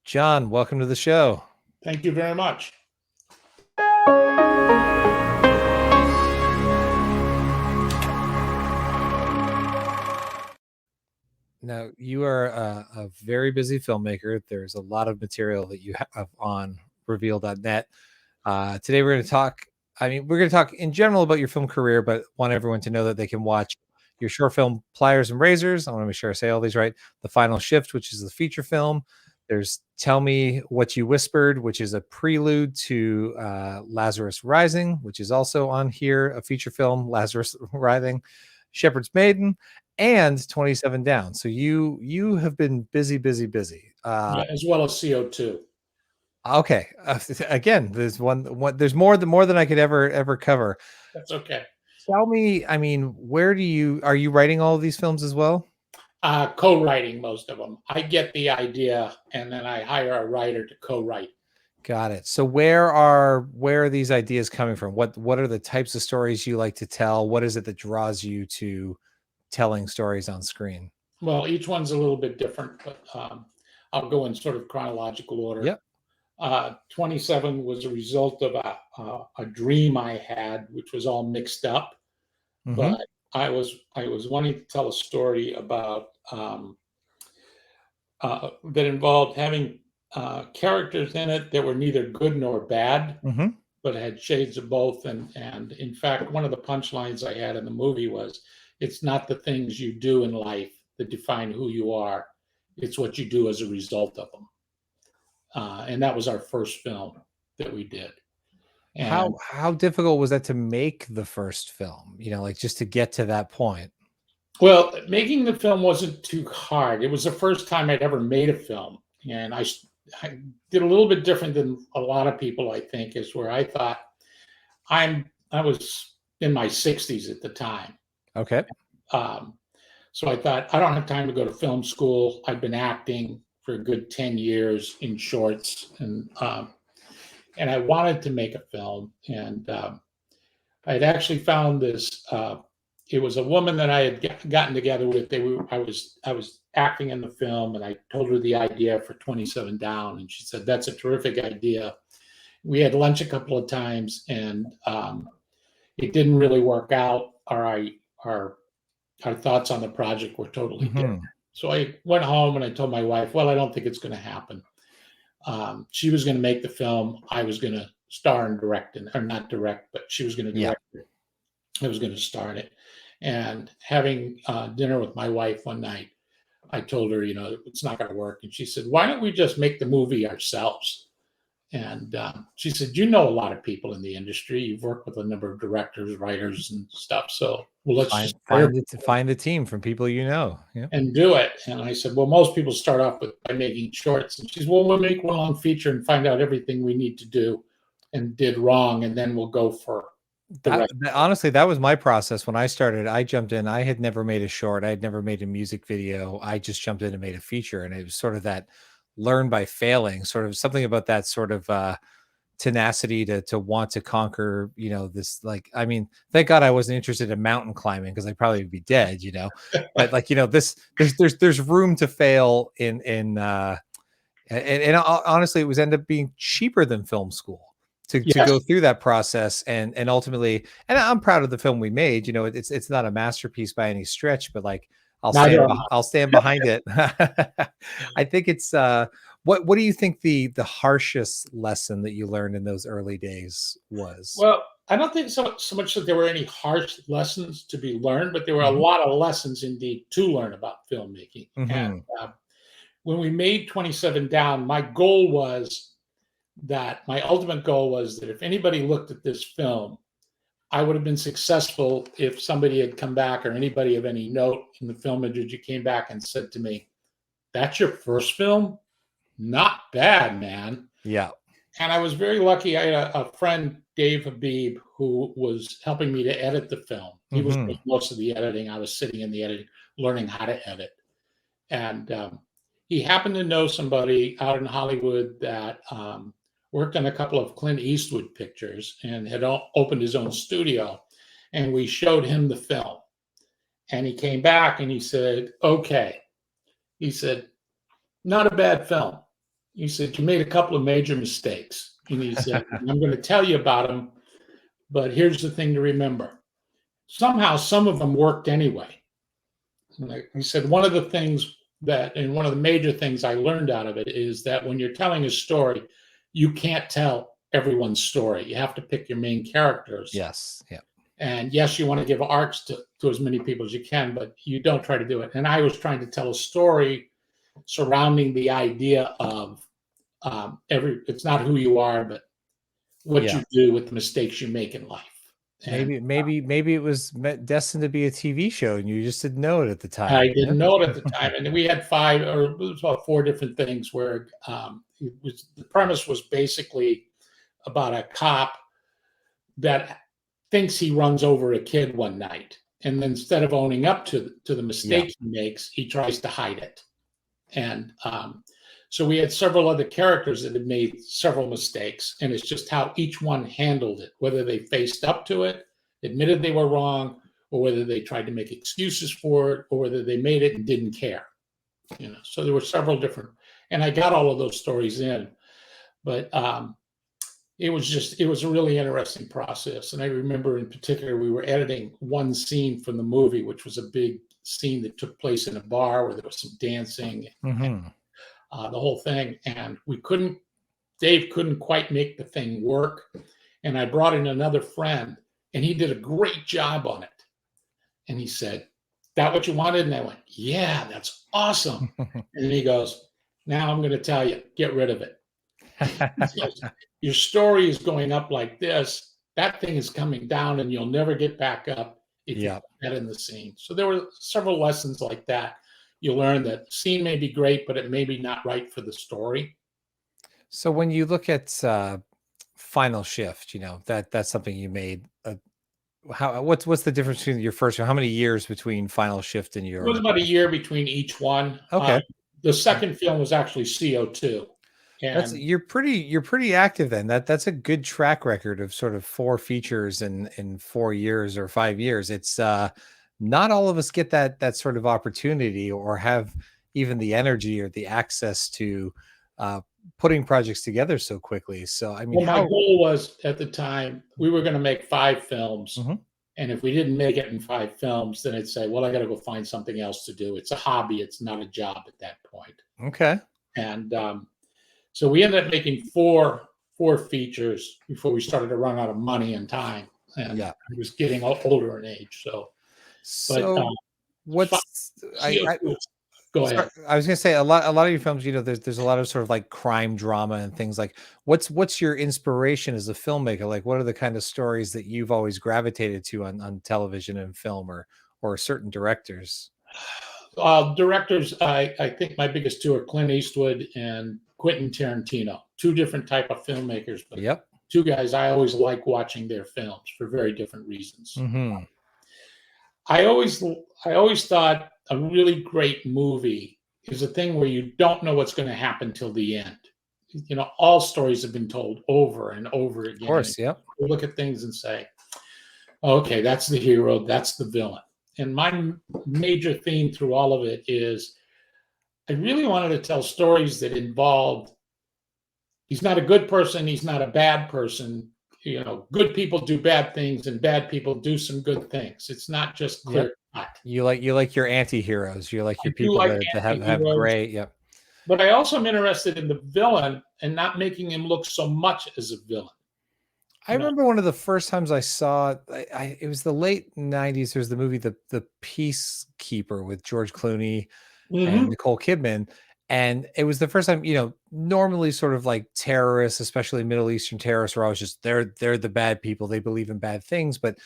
John, welcome to the show. Thank you very much. Now, you are a very busy filmmaker. There's a lot of material that you have on Reveel'd.net. Today, we're going to talk. We're going to talk in general about your film career, but want everyone to know that they can watch your short film Pliers and Razors. I want to make sure I say all these right. The Final Shift, which is the feature film. There's Tell Me What You Whispered, which is a prelude to Lazarus Rising, which is also on here, a feature film, Lazarus Rising, Shepherd's Maiden, and 27 Down. So you have been busy. Yeah, as well as CO2. Okay. Again, there's there's more than I could ever cover. That's okay. Tell me, where are you writing all of these films as well? Co-writing most of them. I get the idea and then I hire a writer to co-write. Got it. So where are these ideas coming from? What are the types of stories you like to tell? What is it that draws you to telling stories on screen? Well, each one's a little bit different, but I'll go in sort of chronological order. Yep. 27 was a result of a dream I had, which was all mixed up. Mm-hmm. But I was wanting to tell a story about that involved having characters in it that were neither good nor bad, mm-hmm. but had shades of both. And in fact, one of the punchlines I had in the movie was, "It's not the things you do in life that define who you are. It's what you do as a result of them." And that was our first film that we did. And how difficult was that to make the first film? Just to get to that point. Well, making the film wasn't too hard. It was the first time I'd ever made a film, and I did a little bit different than a lot of people, I think, is where I thought I was in my 60s at the time. Okay. So I thought, I don't have time to go to film school. I've been acting for a good 10 years in shorts, and I wanted to make a film. And I'd actually found this. It was a woman that I had gotten together with. I was acting in the film, and I told her the idea for 27 Down, and she said, "That's a terrific idea." We had lunch a couple of times, and it didn't really work out. Our thoughts on the project were totally different. So I went home and I told my wife, "Well, I don't think it's going to happen." She was going to make the film. I was going to star and direct, or not direct, but she was going to direct it. I was going to star in it. And having dinner with my wife one night, I told her, it's not going to work. And she said, "Why don't we just make the movie ourselves?" And she said, "You know a lot of people in the industry. You've worked with a number of directors, writers, and stuff. So let's just find the team from people you know, and do it." And I said, "Well, most people start off by making shorts." And she said, "Well, we'll make one long feature and find out everything we need to do and did wrong, and then we'll go for." Honestly, that was my process when I started. I jumped in. I had never made a short. I had never made a music video. I just jumped in and made a feature, and it was sort of that learn by failing, sort of something about that sort of tenacity to want to conquer, this, thank God I wasn't interested in mountain climbing, because I'd probably be dead, but there's room to fail and honestly, it was ended up being cheaper than film school to go through that process. And ultimately, and I'm proud of the film we made. It's not a masterpiece by any stretch, but I'll stand behind it. I think it's what do you think the harshest lesson that you learned in those early days was? Well, I don't think so much that there were any harsh lessons to be learned, but there were a lot of lessons indeed to learn about filmmaking. And when we made 27 Down, my ultimate goal was that if anybody looked at this film, I would have been successful if somebody had come back, or anybody of any note in the film industry came back and said to me, "That's your first film? Not bad, man." Yeah. And I was very lucky. I had a friend, Dave Habib, who was helping me to edit the film. He was doing most of the editing. I was sitting in the editing, learning how to edit. And he happened to know somebody out in Hollywood that worked on a couple of Clint Eastwood pictures and had opened his own studio. And we showed him the film. And he came back and he said, "Okay." He said, "Not a bad film. He said, you made a couple of major mistakes. And he said, I'm going to tell you about them, but here's the thing to remember. Somehow, some of them worked anyway. He said, one of the things and one of the major things I learned out of it is that when you're telling a story, you can't tell everyone's story. You have to pick your main characters. Yes. Yeah. And yes, you want to give arcs to as many people as you can, but you don't try to do it. And I was trying to tell a story surrounding the idea of it's not who you are, but what you do with the mistakes you make in life. And maybe it was destined to be a TV show and you just didn't know it at the time. I didn't know it at the time. And we had it was about 4 different things where the premise was basically about a cop that thinks he runs over a kid one night. And then instead of owning up to the mistakes he makes, he tries to hide it. And so we had several other characters that had made several mistakes, and it's just how each one handled it, whether they faced up to it, admitted they were wrong, or whether they tried to make excuses for it, or whether they made it and didn't care. So there were several different, and I got all of those stories in, but it was a really interesting process. And I remember in particular, we were editing one scene from the movie, which was a big scene that took place in a bar where there was some dancing. And, the whole thing, and Dave couldn't quite make the thing work, and I brought in another friend, and he did a great job on it. And he said, that what you wanted? And I went, yeah, that's awesome. And he goes, now I'm going to tell you, get rid of it. Goes, your story is going up like this, that thing is coming down, and you'll never get back up if you put that in the scene. So there were several lessons like that. You learn that scene may be great, but it may be not right for the story. So when you look at Final Shift, that's something you made. What's the difference between your first? How many years between Final Shift and your? It was about a year between each one. Okay. The second film was actually CO2. And you're pretty active then. That's a good track record of sort of 4 features in 4 years or 5 years. It's not all of us get that sort of opportunity or have even the energy or the access to putting projects together so quickly. So, I mean, my goal was at the time, we were going to make 5 films. And if we didn't make it in 5 films, then I'd say, well, I got to go find something else to do. It's a hobby. It's not a job at that point. Okay. And so we ended up making four features before we started to run out of money and time. And I was getting older in age. So what's go ahead. I was gonna say a lot of your films, there's a lot of sort of like crime drama and things like what's your inspiration as a filmmaker? Like what are the kind of stories that you've always gravitated to on television and film or certain directors? Directors, I think my biggest 2 are Clint Eastwood and Quentin Tarantino. 2 different type of filmmakers, but 2 guys I always like watching their films for very different reasons. I always thought a really great movie is a thing where you don't know what's going to happen till the end. All stories have been told over and over again. Of course, You look at things and say, okay, that's the hero, that's the villain. And my major theme through all of it is I really wanted to tell stories that involved, he's not a good person, he's not a bad person. Good people do bad things and bad people do some good things. It's not just clear cut. You like your anti-heroes. You like your people that have great. Yep. But I also am interested in the villain and not making him look so much as a villain. I remember one of the first times I saw it was the late 90s. There's the movie The Peacekeeper with George Clooney and Nicole Kidman. And it was the first time, normally sort of like terrorists, especially Middle Eastern terrorists, are always just they're the bad people. They believe in bad things, but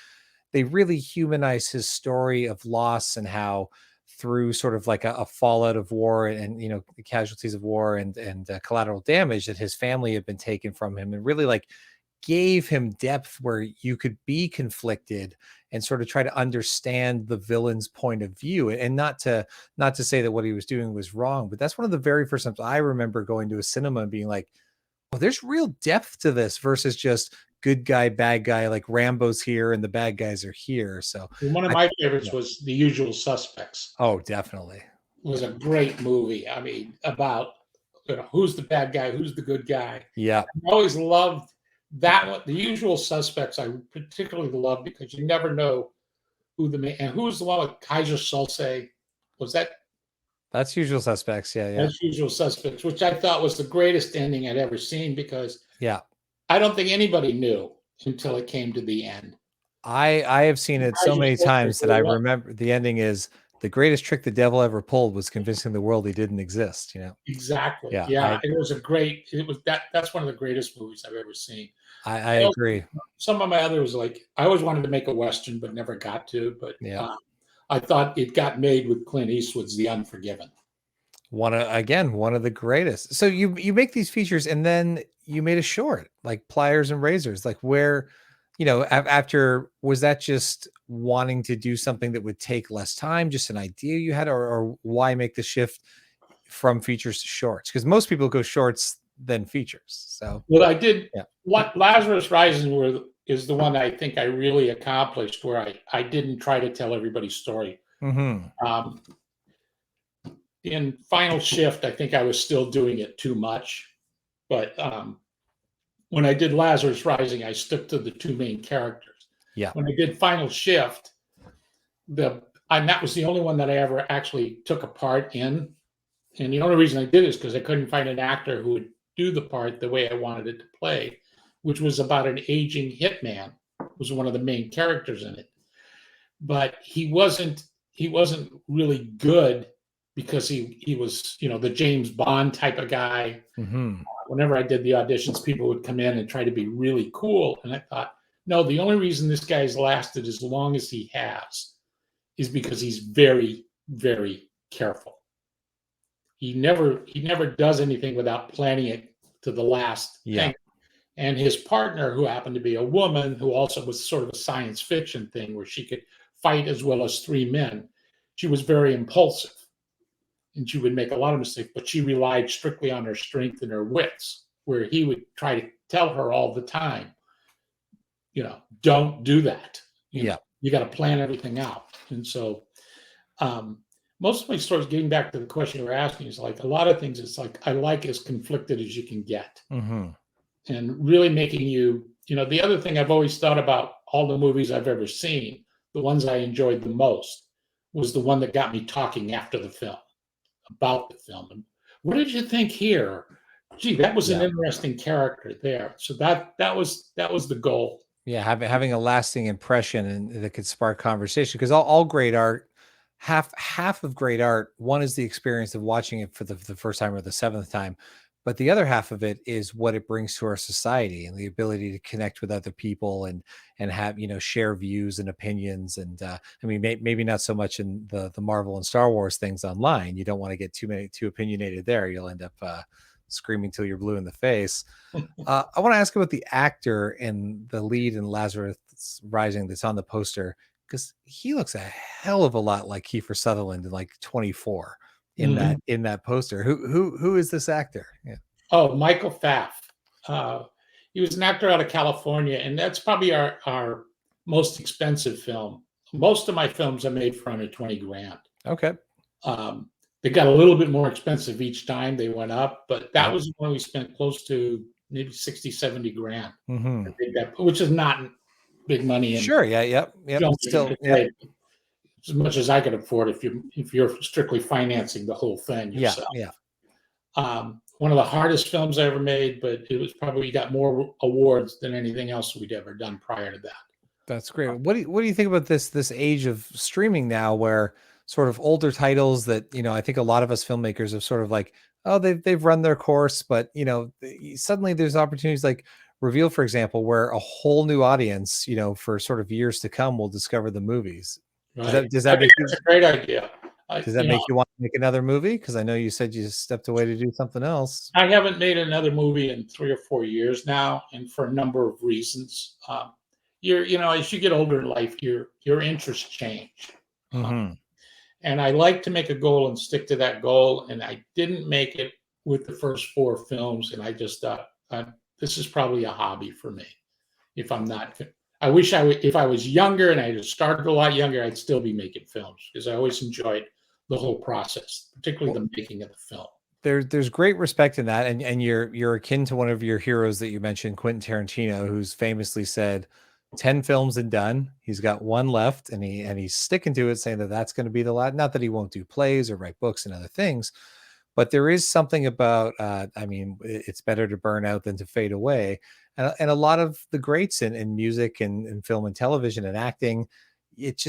they really humanize his story of loss and how through sort of like a fallout of war and the casualties of war and collateral damage that his family had been taken from him, and really like gave him depth where you could be conflicted and sort of try to understand the villain's point of view, and not to say that what he was doing was wrong, but that's one of the very first times I remember going to a cinema and being like, oh, there's real depth to this versus just good guy, bad guy, like Rambo's here and the bad guys are here. So one of my favorites was The Usual Suspects. Oh, definitely. It was a great movie. I mean, about who's the bad guy, who's the good guy. Yeah. I always loved that one. The Usual Suspects I particularly love because you never know who the man, and who's the one with Kaiser Solse. Was that That's Usual Suspects. Yeah, yeah. That's Usual Suspects, which I thought was the greatest ending I'd ever seen because Yeah. I don't think anybody knew until it came to the end. I have seen it so Kaiser many Solse times that I blew up. remember the ending is the greatest trick the devil ever pulled was convincing the world he didn't exist, you know. Exactly. Yeah, Yeah, it was a great. It was that's one of the greatest movies I've ever seen. I I also, agree. some of my others, like I always wanted to make a Western, but never got to. But Yeah. I thought it got made with Clint Eastwood's The Unforgiven. One of the greatest. So you make these features and then you made a short like Pliers and Razors, like where, you know, after, was that just wanting to do something that would take less time, just an idea you had, or why make the shift from features to shorts? Because most people go shorts then features. So Well, I did yeah. what Lazarus Rising is the one I think I really accomplished, where I didn't try to tell everybody's story. Mm-hmm. In Final Shift, I think I was still doing it too much, but when I did Lazarus Rising, I stuck to the two main characters. Yeah. When I did Final Shift, that was the only one that I ever actually took a part in. And the only reason I did is because I couldn't find an actor who would do the part the way I wanted it to play, which was about an aging hitman, was one of the main characters in it. But he wasn't really good because he was, you know, the James Bond type of guy. Mm-hmm. Whenever I did the auditions, people would come in and try to be really cool. And I thought, no, the only reason this guy's lasted as long as he has is because he's very, very careful. He never does anything without planning it to the last thing. And his partner, who happened to be a woman, who also was sort of a science fiction thing where she could fight as well as three men, she was very impulsive and she would make a lot of mistakes, but she relied strictly on her strength and her wits, where he would try to tell her all the time, you know, don't do that. You got to plan everything out. And so most of my stories, getting back to the question you were asking, is like a lot of things, it's like I like as conflicted as you can get. Mm-hmm. And really making you, you know, the other thing I've always thought about all the movies I've ever seen, the ones I enjoyed the most was the one that got me talking after the film about the film. And what did you think here? Gee, that was an interesting character there. So that was the goal. Yeah, having a lasting impression and that could spark conversation, because all great art, half of great art, one is the experience of watching it for the first time or the seventh time, but the other half of it is what it brings to our society and the ability to connect with other people and have, you know, share views and opinions. And I mean, maybe not so much in the Marvel and Star Wars things online. You don't want to get too opinionated there. You'll end up screaming till you're blue in the face. I want to ask about the actor and the lead in Lazarus Rising that's on the poster, because he looks a hell of a lot like Kiefer Sutherland in like 24 in that poster. Who is this actor? Yeah. Oh, Michael Pfaff. He was an actor out of California, and that's probably our most expensive film. Most of my films I made for under 20 grand. Okay. They got a little bit more expensive each time they went up, but that was when we spent close to maybe 60, 70 grand, which is not big money. Sure. Yeah. Yep. Still, as much as I could afford if you're strictly financing the whole thing yourself. One of the hardest films I ever made, but it was probably got more awards than anything else we'd ever done prior to that. That's great. What do you think about this age of streaming now, where sort of older titles that, you know, I think a lot of us filmmakers have sort of like, oh, they've run their course, but you know, suddenly there's opportunities like Reveel'd, for example, where a whole new audience, you know, for sort of years to come will discover the movies. Right. Does that make that's a great idea? Does that make you want to make another movie? Because I know you said you stepped away to do something else. I haven't made another movie in 3 or 4 years now, and for a number of reasons. You know, as you get older in life, your interests change. And I like to make a goal and stick to that goal. And I didn't make it with the first 4 films, and I just thought this is probably a hobby for me. If I'm not, I wish if I was younger and I had started a lot younger, I'd still be making films because I always enjoyed the whole process, particularly the making of the film. there's great respect in that, and you're akin to one of your heroes that you mentioned, Quentin Tarantino, who's famously said 10 films and done. He's got one left, and he's sticking to it, saying that that's going to be the last. Not that he won't do plays or write books and other things, but there is something about I mean, it's better to burn out than to fade away. And a lot of the greats in music and film and television and acting, it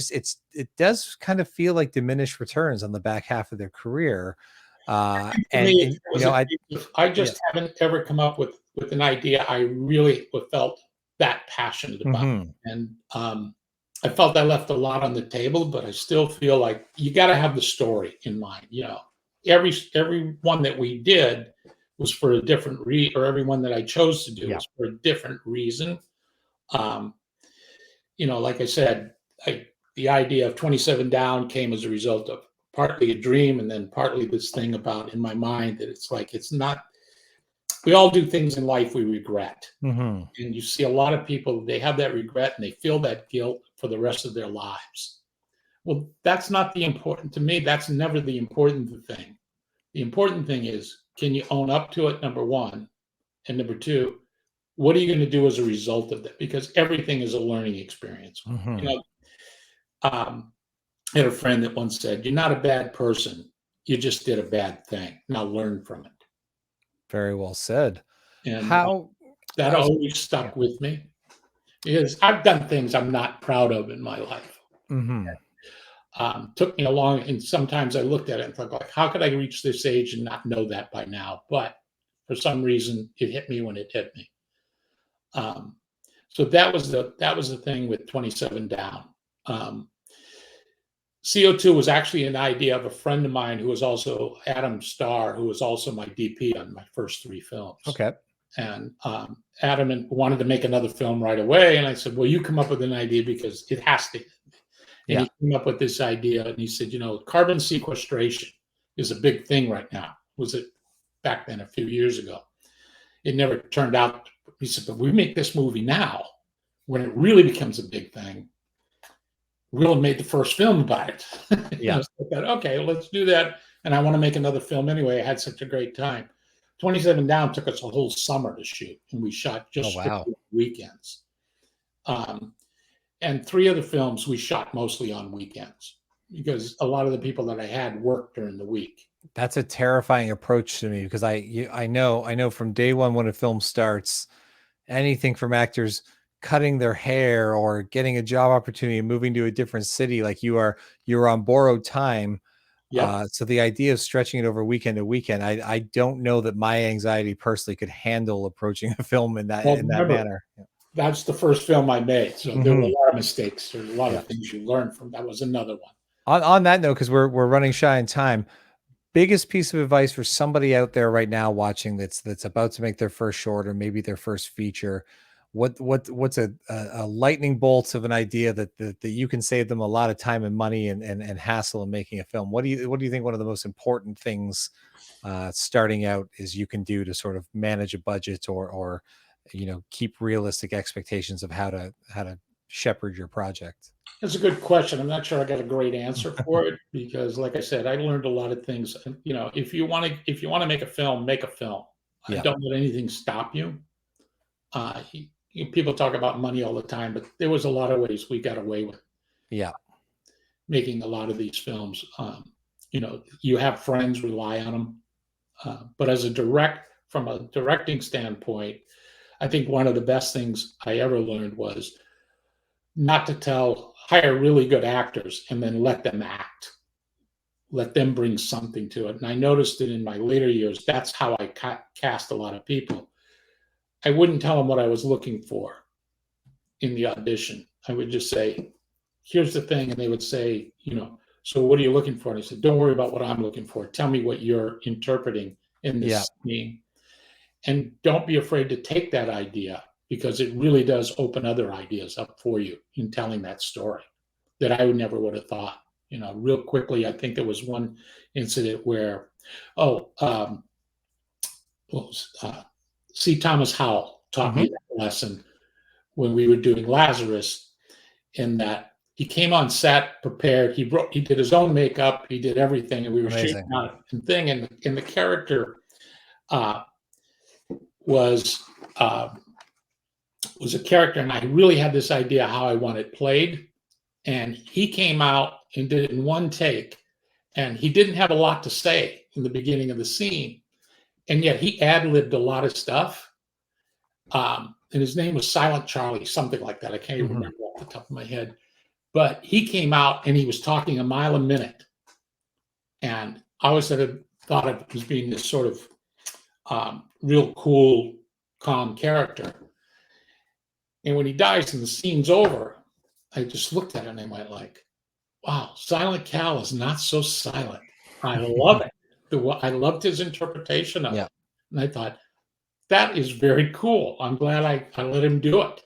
does kind of feel like diminished returns on the back half of their career. For me, And it was a case of I yeah. just haven't ever come up with an idea I really felt that passionate about, Mhm. and I felt I left a lot on the table, but I still feel like you got to have the story in mind. Every one that we did was for a different or every one that I chose to do Yeah. was for a different reason. Um, like I said, the idea of 27 Down came as a result of partly a dream and then partly this thing about in my mind that it's like, it's not, we all do things in life we regret. Mhm. And you see a lot of people, they have that regret and they feel that guilt for the rest of their lives. Well, that's not the important, to me, that's never the important thing. The important thing is, can you own up to it, number one? And number two, what are you going to do as a result of that? Because everything is a learning experience. You Mhm. know, um, I had a friend that once said, "You're not a bad person. You just did a bad thing. Now learn from it." Very well said. And How that I was always Yeah. stuck with me because I've done things I'm not proud of in my life. Mhm. Took me a long, and sometimes I looked at it and thought, like, how could I reach this age and not know that by now? But for some reason, it hit me when it hit me. Um, so that was the thing with 27 Down. Um, CO2 was actually an idea of a friend of mine who was also Adam Starr, who was also my DP on my first three films. Okay. And Adam wanted to make another film right away. And I said, well, you come up with an idea because it has to. And Yeah. he came up with this idea and he said, carbon sequestration is a big thing right now. Was it back then a few years ago? It never turned out. He said, but we make this movie now when it really becomes a big thing. Real made the first film about it. Yeah. So I thought, okay, let's do that. And I want to make another film anyway. I had such a great time. 27 Down took us a whole summer to shoot, and we shot Oh, just wow. strictly weekends. Um, and three other films we shot mostly on weekends because a lot of the people that I had worked during the week. That's a terrifying approach to me because I know from day one when a film starts, anything from actors cutting their hair or getting a job opportunity and moving to a different city, like you're on borrowed time. Yep. So the idea of stretching it over weekend to weekend, I don't know that my anxiety personally could handle approaching a film in that Well, in that remember, manner. that's the first film I made. So there were Mhm. a lot of mistakes. There's a lot Yeah. of things you learn from. That was another one. On that note, because we're running shy in time, biggest piece of advice for somebody out there right now watching that's about to make their first short or maybe their first feature, what's a lightning bolt of an idea that you can save them a lot of time and money and hassle in making a film? What do you think one of the most important things starting out is you can do to sort of manage a budget or keep realistic expectations of how to shepherd your project? That's a good question. I'm not sure I got a great answer for it because, like I said, I learned a lot of things. If you want to make a film, make a film. I Yeah. don't let anything stop you. People talk about money all the time, but there was a lot of ways we got away with Yeah. making a lot of these films. You have friends, rely on them. But from a directing standpoint, I think one of the best things I ever learned was not to hire really good actors and then let them act, let them bring something to it. And I noticed it in my later years. That's how I cast a lot of people. I wouldn't tell them what I was looking for in the audition. I would just say, here's the thing. And they would say, so what are you looking for? And I said, don't worry about what I'm looking for. Tell me what you're interpreting in Yeah. this scene. And don't be afraid to take that idea because it really does open other ideas up for you in telling that story that I would have thought. Real quickly, I think there was one incident where, oh, C. Thomas Howell taught me Hmm. that lesson when we were doing Lazarus, in that he came on set prepared. He did his own makeup. He did everything, and we were Amazing. shooting on a thing. And the character uh, was uh, was a character, and I really had this idea how I want it played. And he came out and did it in one take, and he didn't have a lot to say in the beginning of the scene, and yet he ad-libbed a lot of stuff. And his name was Silent Charlie, something like that. I can't even remember off the top of my head. But he came out and he was talking a mile a minute. And I always thought of it as being this sort of real cool, calm character. And when he dies and the scene's over, I just looked at him and I went like, wow, Silent Cal is not so silent. I love it. I loved his interpretation of it. And I thought, that is very cool. I'm glad I let him do it.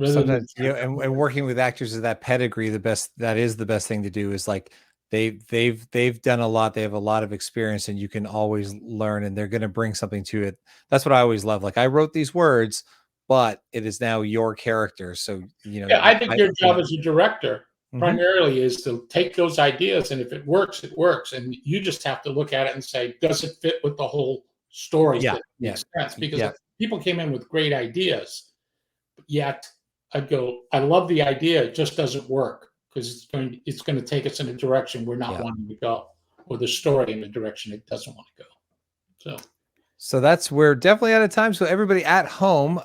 Sometimes, and working with actors of that pedigree, that is the best thing to do is like they've done a lot. They have a lot of experience, and you can always learn, and they're going to bring something to it. That's what I always love. Like, I wrote these words, but it is now your character. So, yeah, I think your job as a director primarily is to take those ideas, and if it works, it works. And you just have to look at it and say, does it fit with the whole story? Yeah, that makes sense? Because people came in with great ideas, yet I'd go, I love the idea, it just doesn't work because it's going to take us in a direction we're not wanting to go, or the story in a direction it doesn't want to go. So we're definitely out of time. So everybody at home,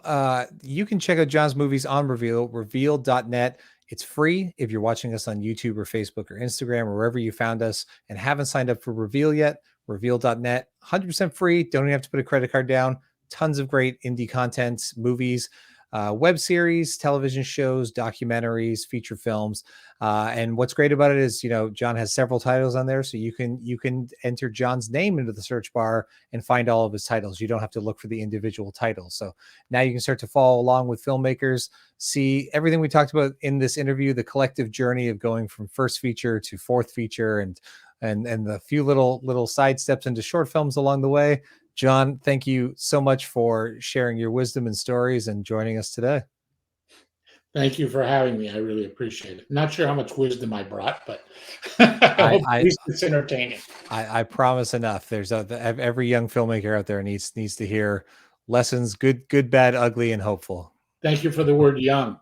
you can check out John's movies on Reveel'd.net. It's free if you're watching us on YouTube or Facebook or Instagram or wherever you found us and haven't signed up for Reveal yet. Reveel'd.net, 100% free. Don't even have to put a credit card down. Tons of great indie content, movies, web series, television shows, documentaries, feature films. And what's great about it is, John has several titles on there. So you can enter John's name into the search bar and find all of his titles. You don't have to look for the individual titles. So now you can start to follow along with filmmakers, see everything we talked about in this interview, the collective journey of going from first feature to fourth feature and the few little side steps into short films along the way. John, thank you so much for sharing your wisdom and stories and joining us today. Thank you for having me. I really appreciate it. Not sure how much wisdom I brought, but at least it's entertaining. I promise enough. There's every young filmmaker out there needs to hear lessons, good, bad, ugly, and hopeful. Thank you for the word young.